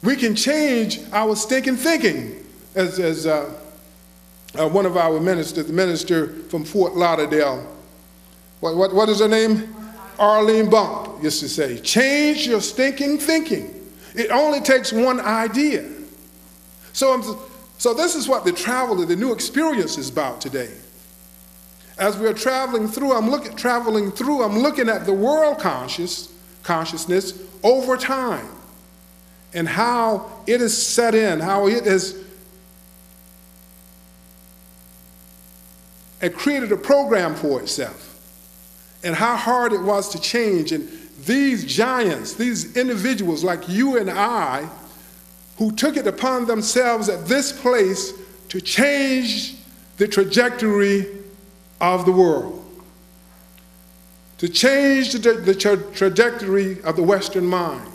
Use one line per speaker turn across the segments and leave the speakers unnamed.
We can change our stinking thinking, as one of our ministers, the minister from Fort Lauderdale, what is her name? Arlene Bump used to say, change your stinking thinking. It only takes one idea. So this is what the traveler, the new experience is about today. As we're traveling through, I'm looking at the world consciousness over time and how it is set in, how it has created a program for itself, and how hard it was to change. And these giants, these individuals like you and I, who took it upon themselves at this place to change the trajectory of the world, to change the trajectory of the Western mind.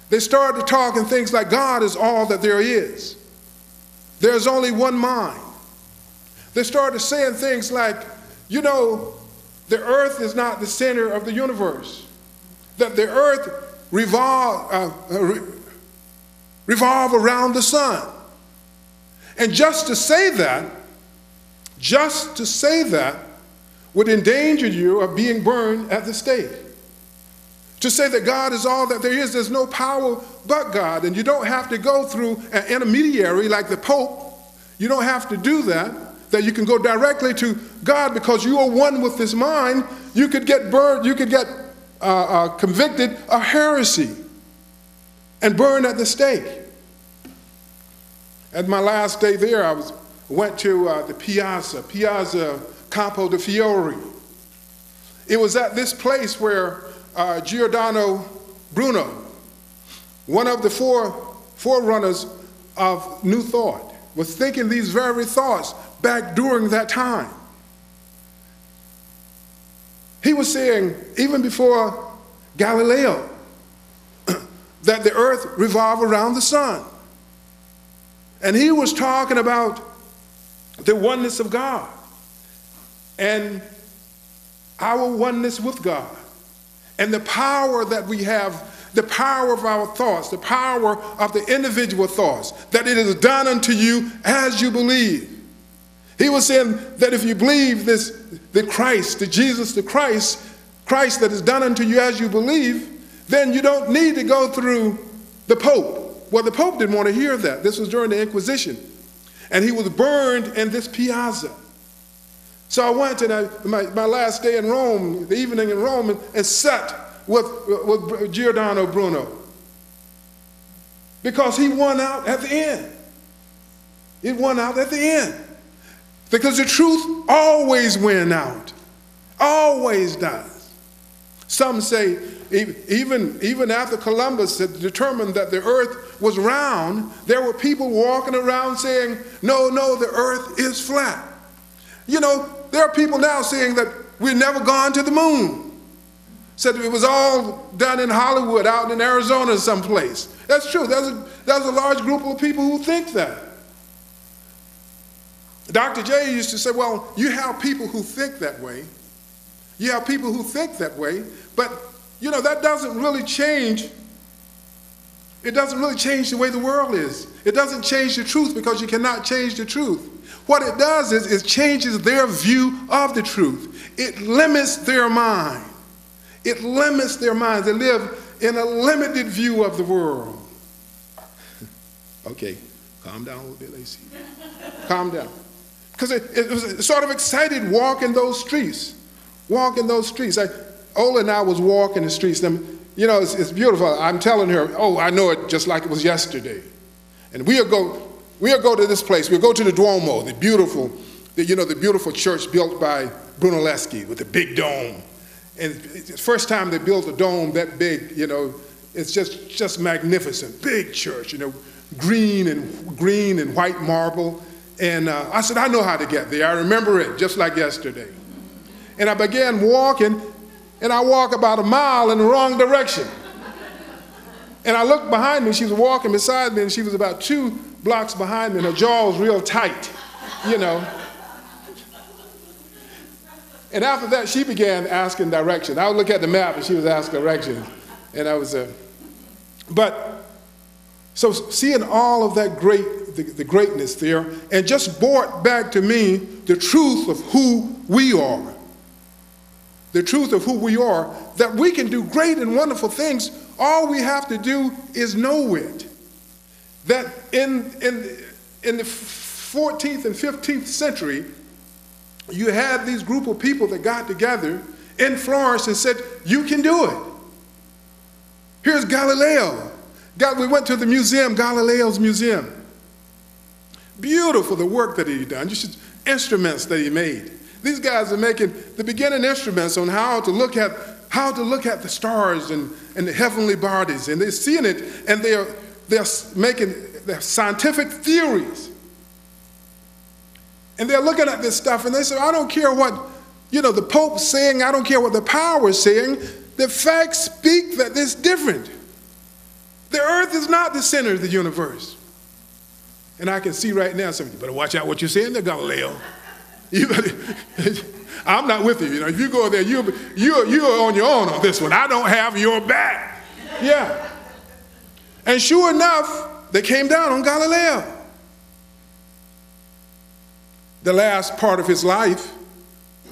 They started talking things like God is all that there is. There's only one mind. They started saying things like, you know, the earth is not the center of the universe, that the earth revolve around the sun. And just to say that would endanger you of being burned at the stake. To say that God is all that there is, there's no power but God, and you don't have to go through an intermediary like the Pope. You don't have to do that you can go directly to God because you are one with this mind. You could get burned, you could get convicted of heresy and burned at the stake. At my last day there, I went to the Piazza Campo de Fiori. It was at this place where Giordano Bruno, one of the forerunners of New Thought, was thinking these very thoughts back during that time. He was saying, even before Galileo, that the earth revolved around the sun. And he was talking about the oneness of God and our oneness with God and the power that we have, the power of our thoughts, the power of the individual thoughts, that it is done unto you as you believe. He was saying that if you believe this, the Christ, the Jesus, the Christ that is done unto you as you believe, then you don't need to go through the Pope. Well, the Pope didn't want to hear that. This was during the Inquisition. And he was burned in this piazza. So I went, and my last day in Rome, the evening in Rome, and sat with Giordano Bruno. Because he won out at the end. It won out at the end. Because the truth always wins out. Always does. Some say, even after Columbus had determined that the earth was round, there were people walking around saying, no, the earth is flat. You know, there are people now saying that we've never gone to the moon. Said it was all done in Hollywood, out in Arizona someplace. That's true. There's a large group of people who think that. Dr. J used to say, well, you have people who think that way. You have people who think that way, but you know, that doesn't really change. It doesn't really change the way the world is. It doesn't change the truth because you cannot change the truth. What it does is it changes their view of the truth. It limits their mind. It limits their minds. They live in a limited view of the world. Okay, calm down a little bit, Lacy. Calm down. Because it was sort of excited walking those streets. Walking those streets. Ola and I was walking the streets. And, you know, it's beautiful. I'm telling her, oh, I know it just like it was yesterday. And we'll go to this place. We'll go to the Duomo, the beautiful church built by Brunelleschi with the big dome. And it's the first time they built a dome that big, you know, it's just magnificent. Big church, you know, green and white marble. And I said, I know how to get there. I remember it just like yesterday. And I began walking, and I walk about a mile in the wrong direction. And I looked behind me. She was walking beside me, and she was about 2 blocks behind me, and her jaw was real tight, you know. And after that, she began asking direction. I would look at the map, and she was asking directions. And I was, but So seeing all of that the greatness there, and just brought back to me the truth of who we are. The truth of who we are, that we can do great and wonderful things. All we have to do is know it. That in the 14th and 15th century, you had these group of people that got together in Florence and said, you can do it. Here's Galileo. We went to the museum, Galileo's museum. Beautiful, the work that he done, just instruments that he made. These guys are making the beginning instruments on how to look at the stars and the heavenly bodies, and they're seeing it, and they're making their scientific theories. And they're looking at this stuff, and they say, I don't care what the Pope's saying, I don't care what the power is saying. The facts speak that it's different. The earth is not the center of the universe. And I can see right now, somebody, you better watch out what you're saying there, Galileo. I'm not with you. If you go there, you're on your own on this one. I don't have your back. Yeah. And sure enough, they came down on Galileo. The last part of his life,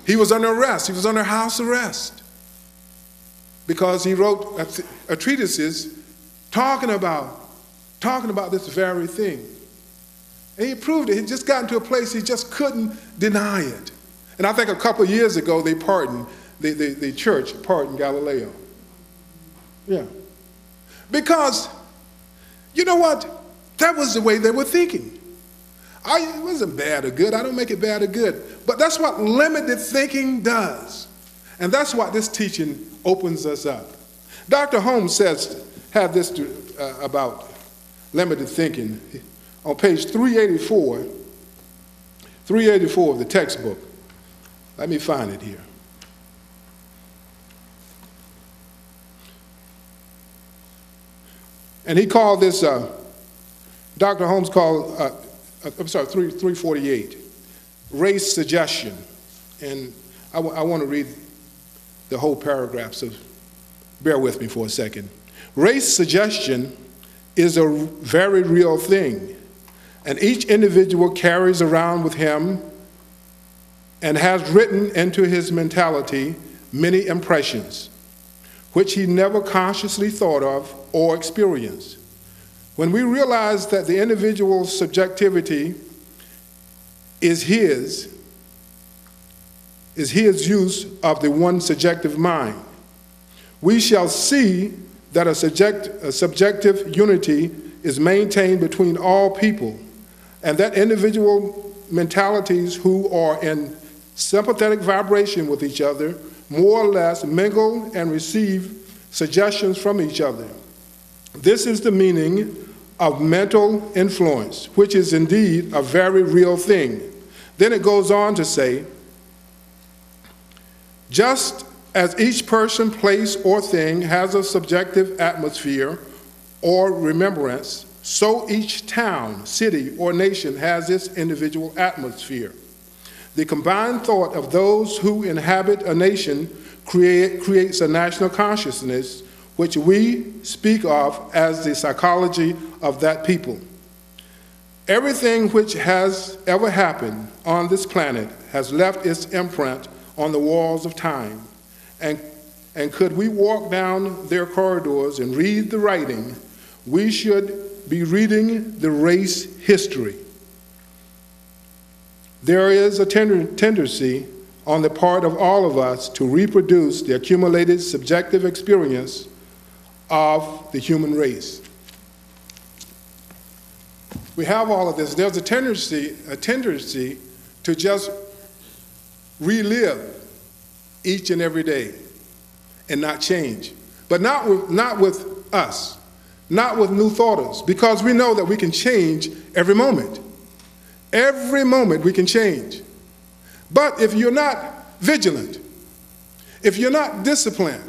he was under arrest. He was under house arrest because he wrote a treatise talking about this very thing. And he proved it. He just got into a place he just couldn't deny it. And I think a couple of years ago they pardoned, the church pardoned Galileo. Yeah. Because, you know what? That was the way they were thinking. It wasn't bad or good. I don't make it bad or good. But that's what limited thinking does. And that's what this teaching opens us up. Dr. Holmes had this about limited thinking. On page 384 of the textbook. Let me find it here. And he called this, Dr. Holmes called, 348, race suggestion. And I want to read the whole paragraph, so bear with me for a second. Race suggestion is a very real thing. And each individual carries around with him and has written into his mentality many impressions, which he never consciously thought of or experienced. When we realize that the individual's subjectivity is his use of the one subjective mind, we shall see that a subjective unity is maintained between all people, and that individual mentalities who are in sympathetic vibration with each other more or less mingle and receive suggestions from each other. This is the meaning of mental influence, which is indeed a very real thing. Then it goes on to say, just as each person, place, or thing has a subjective atmosphere or remembrance, so each town, city, or nation has its individual atmosphere. The combined thought of those who inhabit a nation creates a national consciousness, which we speak of as the psychology of that people. Everything which has ever happened on this planet has left its imprint on the walls of time. And could we walk down their corridors and read the writing, we should be reading the race history. There is a tendency on the part of all of us to reproduce the accumulated subjective experience of the human race. We have all of this. There's a tendency to just relive each and every day and not change. But not with us, not with new thoughters, because we know that we can change every moment. Every moment we can change. But if you're not vigilant, if you're not disciplined,